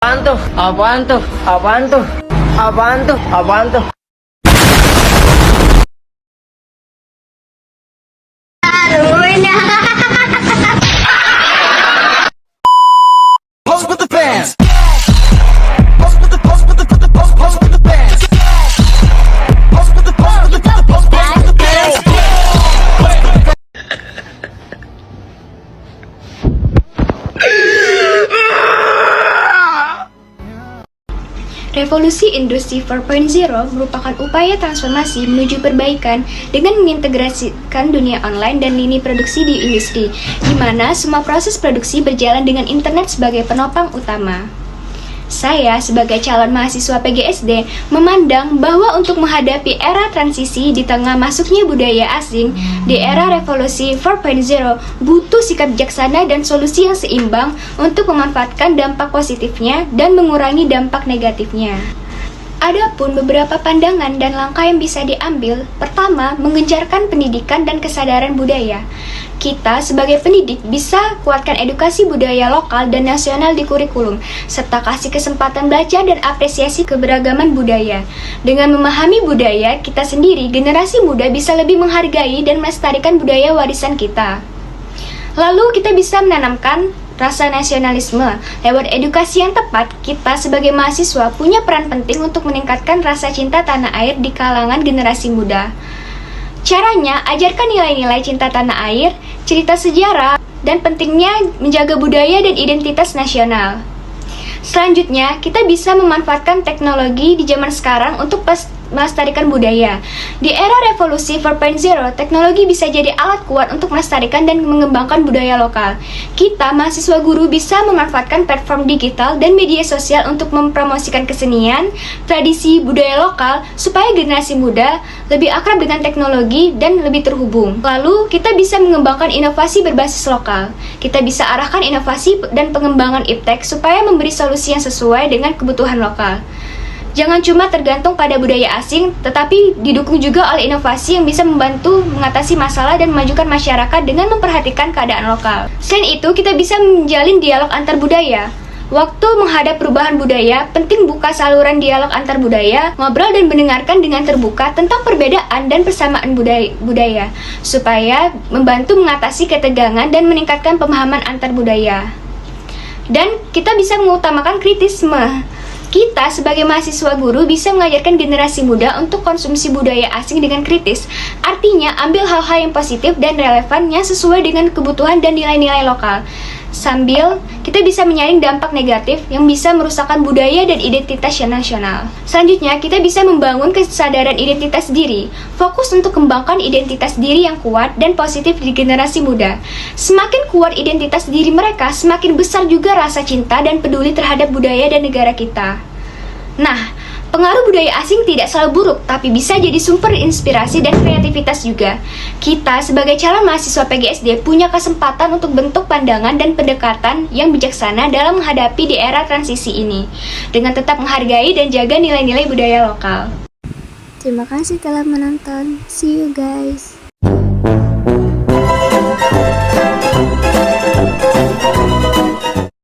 Apaan tuh? Apaan tuh? Apaan tuh? Apaan tuh? Apaan tuh? Pose with the fans. Pose with the pose with the pose with the fans. Pose with the pose with the pose with the fans. Revolusi Industri 4.0 merupakan upaya transformasi menuju perbaikan dengan mengintegrasikan dunia online dan lini produksi di industri, di mana semua proses produksi berjalan dengan internet sebagai penopang utama. Saya sebagai calon mahasiswa PGSD memandang bahwa untuk menghadapi era transisi di tengah masuknya budaya asing di era revolusi 4.0 butuh sikap bijaksana dan solusi yang seimbang untuk memanfaatkan dampak positifnya dan mengurangi dampak negatifnya. Adapun beberapa pandangan dan langkah yang bisa diambil. Pertama, menggencarkan pendidikan dan kesadaran budaya. Kita sebagai pendidik bisa kuatkan edukasi budaya lokal dan nasional di kurikulum, serta kasih kesempatan belajar dan apresiasi keberagaman budaya. Dengan memahami budaya kita sendiri, generasi muda bisa lebih menghargai dan melestarikan budaya warisan kita. Lalu kita bisa menanamkan rasa nasionalisme. Lewat edukasi yang tepat, kita sebagai mahasiswa punya peran penting untuk meningkatkan rasa cinta tanah air di kalangan generasi muda. Caranya, ajarkan nilai-nilai cinta tanah air, cerita sejarah, dan pentingnya menjaga budaya dan identitas nasional. Selanjutnya, kita bisa memanfaatkan teknologi di zaman sekarang untuk melestarikan budaya. Di era revolusi 4.0, teknologi bisa jadi alat kuat untuk melestarikan dan mengembangkan budaya lokal. Kita, mahasiswa guru, bisa memanfaatkan platform digital dan media sosial untuk mempromosikan kesenian, tradisi, budaya lokal, supaya generasi muda lebih akrab dengan teknologi dan lebih terhubung. Lalu, kita bisa mengembangkan inovasi berbasis lokal. Kita bisa arahkan inovasi dan pengembangan iptek supaya memberi solusi yang sesuai dengan kebutuhan lokal. Jangan cuma tergantung pada budaya asing, tetapi didukung juga oleh inovasi yang bisa membantu mengatasi masalah dan memajukan masyarakat dengan memperhatikan keadaan lokal. Selain itu, kita bisa menjalin dialog antar budaya. Waktu menghadap perubahan budaya, penting buka saluran dialog antar budaya, ngobrol dan mendengarkan dengan terbuka tentang perbedaan dan persamaan budaya, supaya membantu mengatasi ketegangan dan meningkatkan pemahaman antar budaya. Dan kita bisa mengutamakan kritisme. Kita sebagai mahasiswa guru bisa mengajarkan generasi muda untuk konsumsi budaya asing dengan kritis. Artinya, ambil hal-hal yang positif dan relevan yang sesuai dengan kebutuhan dan nilai-nilai lokal. Sambil kita bisa menyaring dampak negatif yang bisa merusakkan budaya dan identitas nasional. Selanjutnya, kita bisa membangun kesadaran identitas diri. Fokus untuk kembangkan identitas diri yang kuat dan positif di generasi muda. Semakin kuat identitas diri mereka, semakin besar juga rasa cinta dan peduli terhadap budaya dan negara kita. Nah, pengaruh budaya asing tidak selalu buruk, tapi bisa jadi sumber inspirasi dan kreativitas juga. Kita sebagai calon mahasiswa PGSD punya kesempatan untuk bentuk pandangan dan pendekatan yang bijaksana dalam menghadapi di era transisi ini, dengan tetap menghargai dan jaga nilai-nilai budaya lokal. Terima kasih telah menonton. See you guys.